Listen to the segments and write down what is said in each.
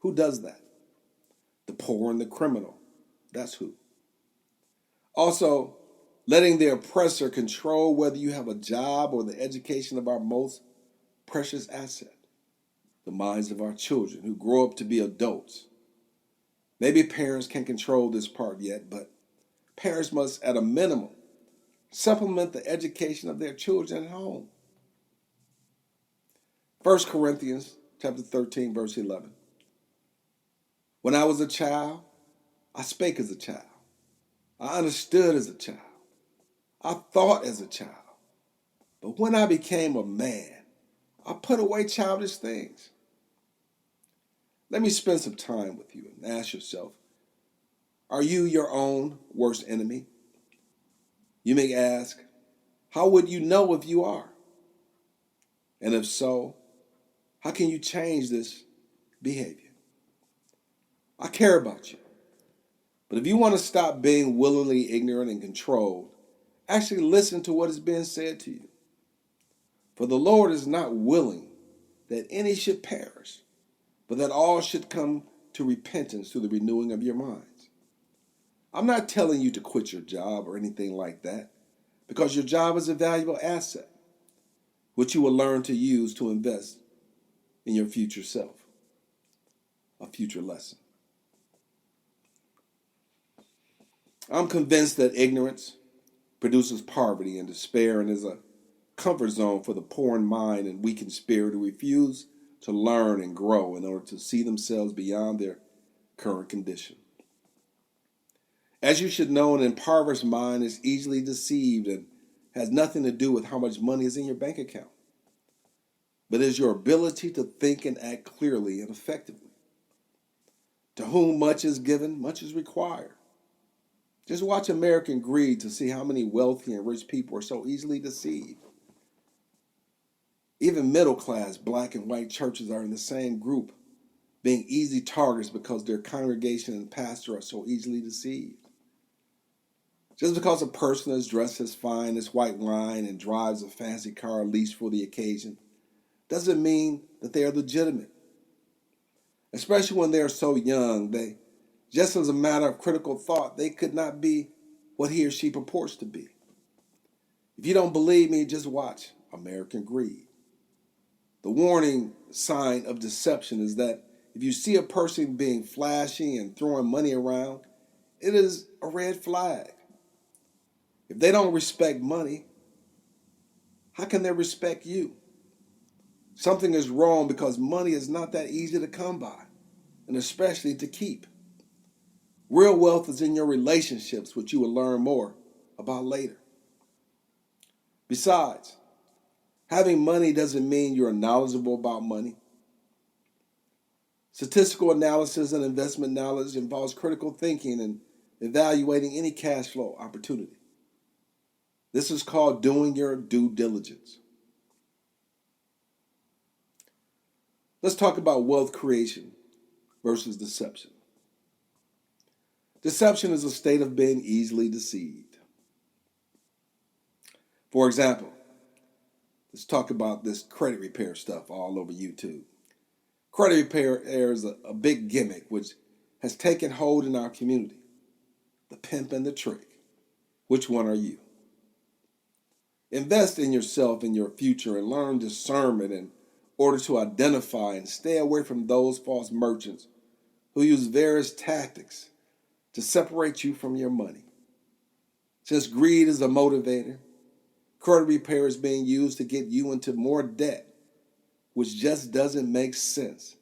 Who does that? The poor and the criminal. That's who. Also, letting the oppressor control whether you have a job or the education of our most precious asset, the minds of our children who grow up to be adults. Maybe parents can't control this part yet, but parents must, at a minimum, supplement the education of their children at home. 1 Corinthians chapter 13, verse 11. When I was a child, I spake as a child. I understood as a child. I thought as a child. But when I became a man, I put away childish things. Let me spend some time with you and ask yourself, are you your own worst enemy? You may ask, how would you know if you are? And if so, how can you change this behavior? I care about you. But if you want to stop being willingly ignorant and controlled, actually listen to what is being said to you. For the Lord is not willing that any should perish, but that all should come to repentance through the renewing of your minds. I'm not telling you to quit your job or anything like that, because your job is a valuable asset, which you will learn to use to invest in your future self, a future lesson. I'm convinced that ignorance produces poverty and despair and is a comfort zone for the poor in mind and weak in spirit who refuse to learn and grow in order to see themselves beyond their current condition. As you should know, an impoverished mind is easily deceived and has nothing to do with how much money is in your bank account, but is your ability to think and act clearly and effectively. To whom much is given, much is required. Just watch American greed to see how many wealthy and rich people are so easily deceived. Even middle-class black and white churches are in the same group, being easy targets because their congregation and pastor are so easily deceived. Just because a person is dressed as fine as white wine and drives a fancy car leased for the occasion doesn't mean that they are legitimate. Especially when they are so young, just as a matter of critical thought, they could not be what he or she purports to be. If you don't believe me, just watch American Greed. The warning sign of deception is that if you see a person being flashy and throwing money around, it is a red flag. If they don't respect money, how can they respect you? Something is wrong because money is not that easy to come by, and especially to keep. Real wealth is in your relationships, which you will learn more about later. Besides, having money doesn't mean you're knowledgeable about money. Statistical analysis and investment knowledge involves critical thinking and evaluating any cash flow opportunity. This is called doing your due diligence. Let's talk about wealth creation versus deception. Deception is a state of being easily deceived. For example, let's talk about this credit repair stuff all over YouTube. Credit repair is a big gimmick which has taken hold in our community. The pimp and the trick. Which one are you? Invest in yourself and your future and learn discernment in order to identify and stay away from those false merchants who use various tactics to separate you from your money. Since greed is a motivator, credit repair is being used to get you into more debt, which just doesn't make sense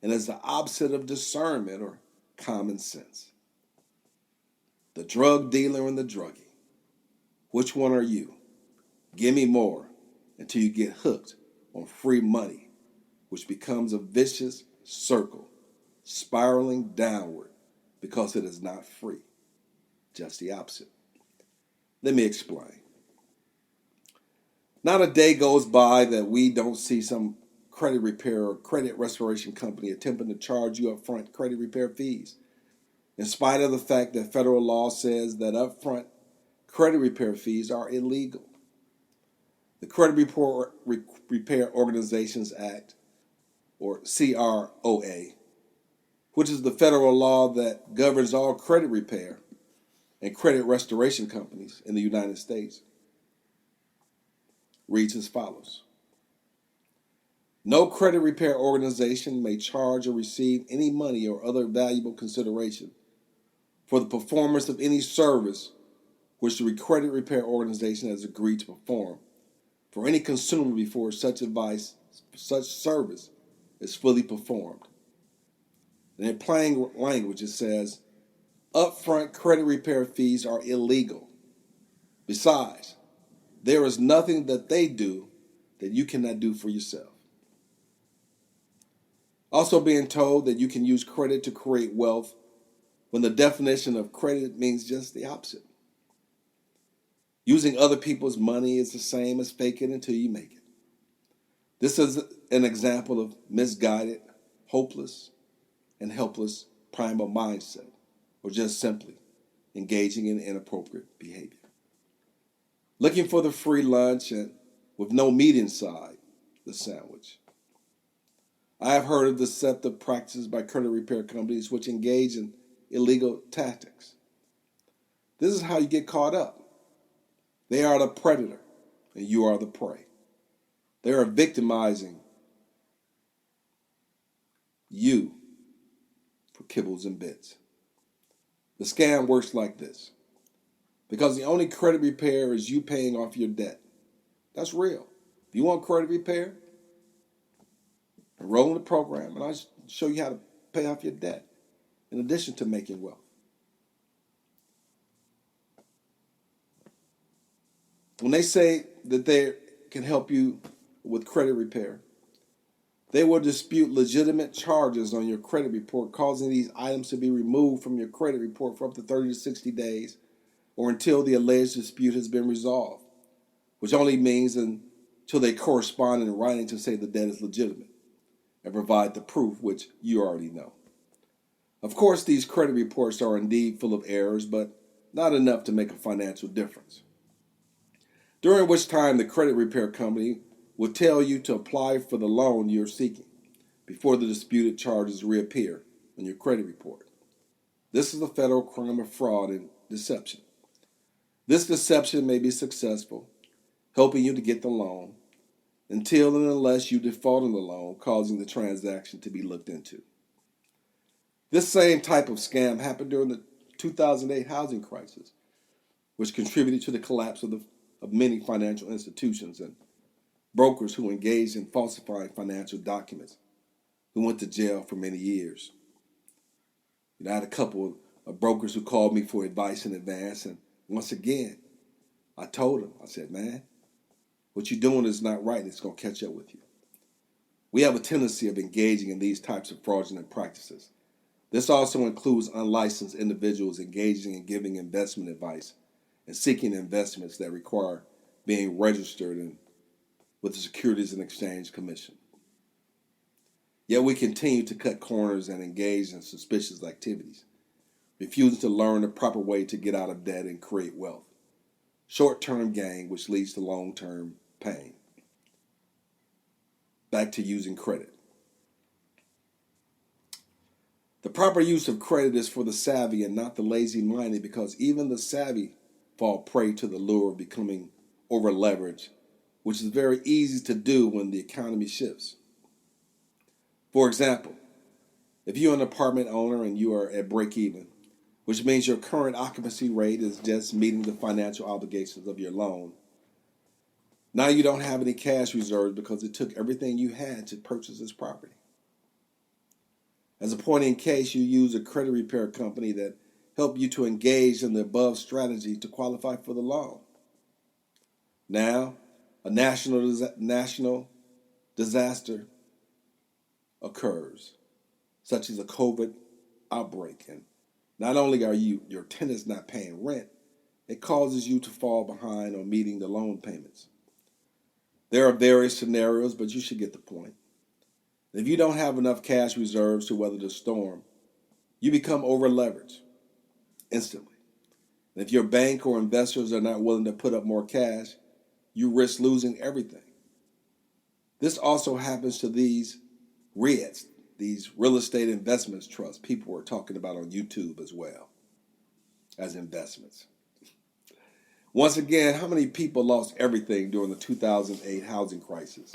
and is the opposite of discernment or common sense. The drug dealer and the druggie. Which one are you? Give me more until you get hooked on free money, which becomes a vicious circle, spiraling downward because it is not free. Just the opposite. Let me explain. Not a day goes by that we don't see some credit repair or credit restoration company attempting to charge you upfront credit repair fees, in spite of the fact that federal law says that upfront credit repair fees are illegal. The Credit Repair Organizations Act, or CROA, which is the federal law that governs all credit repair and credit restoration companies in the United States, reads as follows. No credit repair organization may charge or receive any money or other valuable consideration for the performance of any service which the credit repair organization has agreed to perform for any consumer before such service is fully performed. And in plain language, it says, upfront credit repair fees are illegal. Besides, there is nothing that they do that you cannot do for yourself. Also being told that you can use credit to create wealth when the definition of credit means just the opposite. Using other people's money is the same as fake it until you make it. This is an example of misguided, hopeless, and helpless primal mindset, or just simply engaging in inappropriate behavior. Looking for the free lunch and with no meat inside the sandwich. I have heard of deceptive practices by credit repair companies which engage in illegal tactics. This is how you get caught up. They are the predator and you are the prey. They are victimizing you for kibbles and bits. The scam works like this. Because the only credit repair is you paying off your debt. That's real. If you want credit repair, enroll in the program and I'll show you how to pay off your debt in addition to making wealth. When they say that they can help you with credit repair, they will dispute legitimate charges on your credit report, causing these items to be removed from your credit report for up to 30 to 60 days or until the alleged dispute has been resolved, which only means until they correspond in writing to say the debt is legitimate and provide the proof, which you already know. Of course, these credit reports are indeed full of errors, but not enough to make a financial difference. During which time the credit repair company will tell you to apply for the loan you're seeking before the disputed charges reappear on your credit report. This is a federal crime of fraud and deception. This deception may be successful, helping you to get the loan, until and unless you default on the loan, causing the transaction to be looked into. This same type of scam happened during the 2008 housing crisis, which contributed to the collapse of many financial institutions and brokers who engaged in falsifying financial documents, who went to jail for many years. I had a couple of brokers who called me for advice in advance, and once again, I told them, I said, man, what you're doing is not right, and it's going to catch up with you. We have a tendency of engaging in these types of fraudulent practices. This also includes unlicensed individuals engaging in giving investment advice and seeking investments that require being registered with the Securities and Exchange Commission. Yet we continue to cut corners and engage in suspicious activities, refusing to learn the proper way to get out of debt and create wealth. Short-term gain, which leads to long-term pain. Back to using credit. The proper use of credit is for the savvy and not the lazy-minded, because even the savvy fall prey to the lure of becoming over-leveraged, which is very easy to do when the economy shifts. For example, if you're an apartment owner and you are at break-even, which means your current occupancy rate is just meeting the financial obligations of your loan, now you don't have any cash reserves because it took everything you had to purchase this property. As a point in case, you use a credit repair company that help you to engage in the above strategy to qualify for the loan. Now, a national disaster occurs, such as a COVID outbreak, and not only are your tenants not paying rent, it causes you to fall behind on meeting the loan payments. There are various scenarios, but you should get the point. If you don't have enough cash reserves to weather the storm, you become over-leveraged instantly. And if your bank or investors are not willing to put up more cash, you risk losing everything. This also happens to these REITs, these real estate investments trusts people were talking about on YouTube as well as investments. Once again, how many people lost everything during the 2008 housing crisis?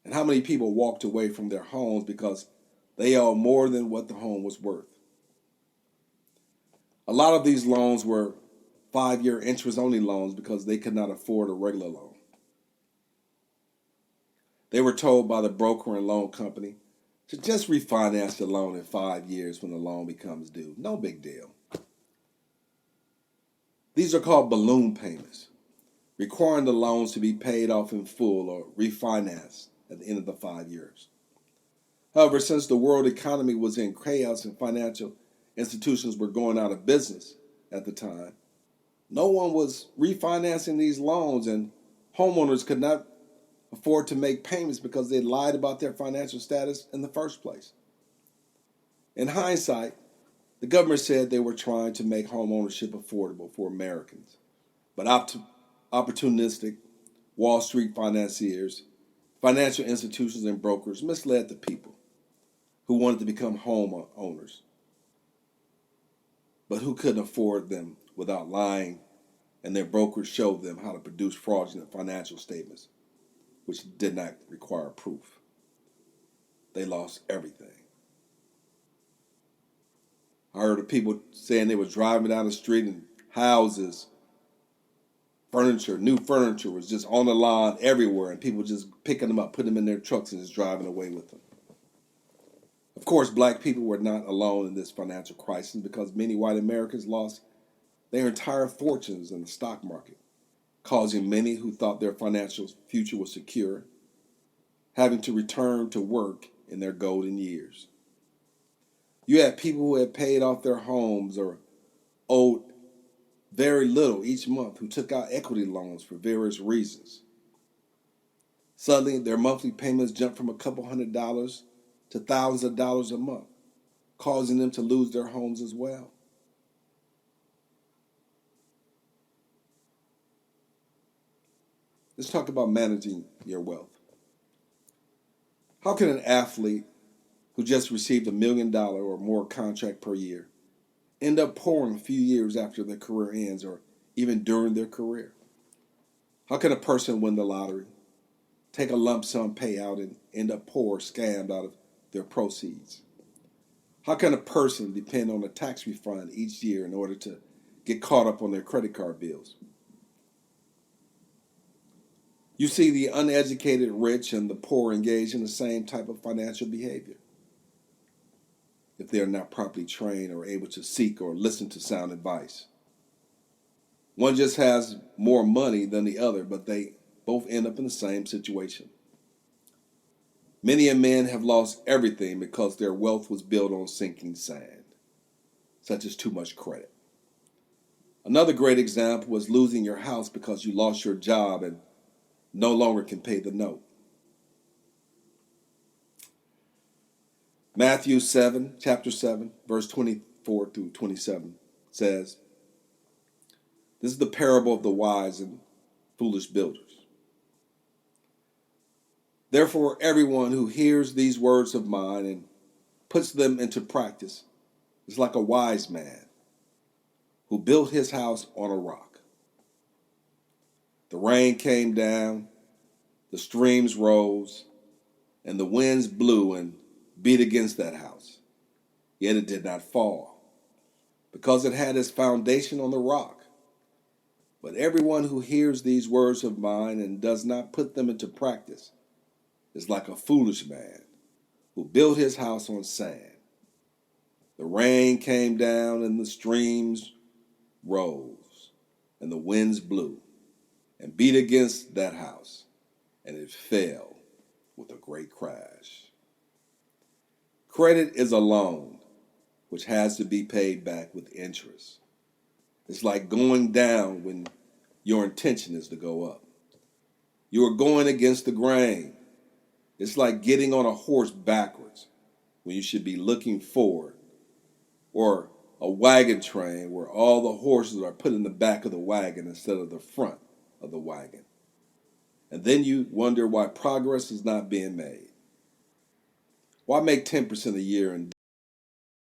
And how many people walked away from their homes because they owed more than what the home was worth? A lot of these loans were 5-year interest-only loans because they could not afford a regular loan. They were told by the broker and loan company to just refinance the loan in 5 years when the loan becomes due. No big deal. These are called balloon payments, requiring the loans to be paid off in full or refinanced at the end of the 5 years. However, since the world economy was in chaos and financial institutions were going out of business at the time, no one was refinancing these loans, and homeowners could not afford to make payments because they lied about their financial status in the first place. In hindsight, the government said they were trying to make home ownership affordable for Americans, but opportunistic Wall Street financiers, financial institutions, and brokers misled the people who wanted to become home owners, but who couldn't afford them without lying, and their brokers showed them how to produce fraudulent financial statements, which did not require proof. They lost everything. I heard of people saying they were driving down the street and houses, new furniture was just on the lawn everywhere, and people just picking them up, putting them in their trucks, and just driving away with them. Of course, black people were not alone in this financial crisis because many white Americans lost their entire fortunes in the stock market, causing many who thought their financial future was secure having to return to work in their golden years. You had people who had paid off their homes or owed very little each month who took out equity loans for various reasons. Suddenly, their monthly payments jumped from a couple $100s to thousands of dollars a month, causing them to lose their homes as well. Let's talk about managing your wealth. How can an athlete who just received $1 million or more contract per year end up poor in a few years after their career ends or even during their career? How can a person win the lottery, take a lump sum payout, and end up poor, scammed out of their proceeds? How can a person depend on a tax refund each year in order to get caught up on their credit card bills? You see the uneducated rich and the poor engage in the same type of financial behavior if they are not properly trained or able to seek or listen to sound advice. One just has more money than the other, but they both end up in the same situation. Many a men have lost everything because their wealth was built on sinking sand, such as too much credit. Another great example was losing your house because you lost your job and no longer can pay the note. Matthew chapter 7, verse 24 through 27 says, this is the parable of the wise and foolish builders. Therefore, everyone who hears these words of mine and puts them into practice is like a wise man who built his house on a rock. The rain came down, the streams rose, and the winds blew and beat against that house. Yet it did not fall, because it had its foundation on the rock. But everyone who hears these words of mine and does not put them into practice is like a foolish man who built his house on sand. The rain came down and the streams rose, and the winds blew and beat against that house, and it fell with a great crash. Credit is a loan which has to be paid back with interest. It's like going down when your intention is to go up. You are going against the grain. It's like getting on a horse backwards when you should be looking forward, or a wagon train where all the horses are put in the back of the wagon instead of the front of the wagon. And then you wonder why progress is not being made. Why make 10% a year and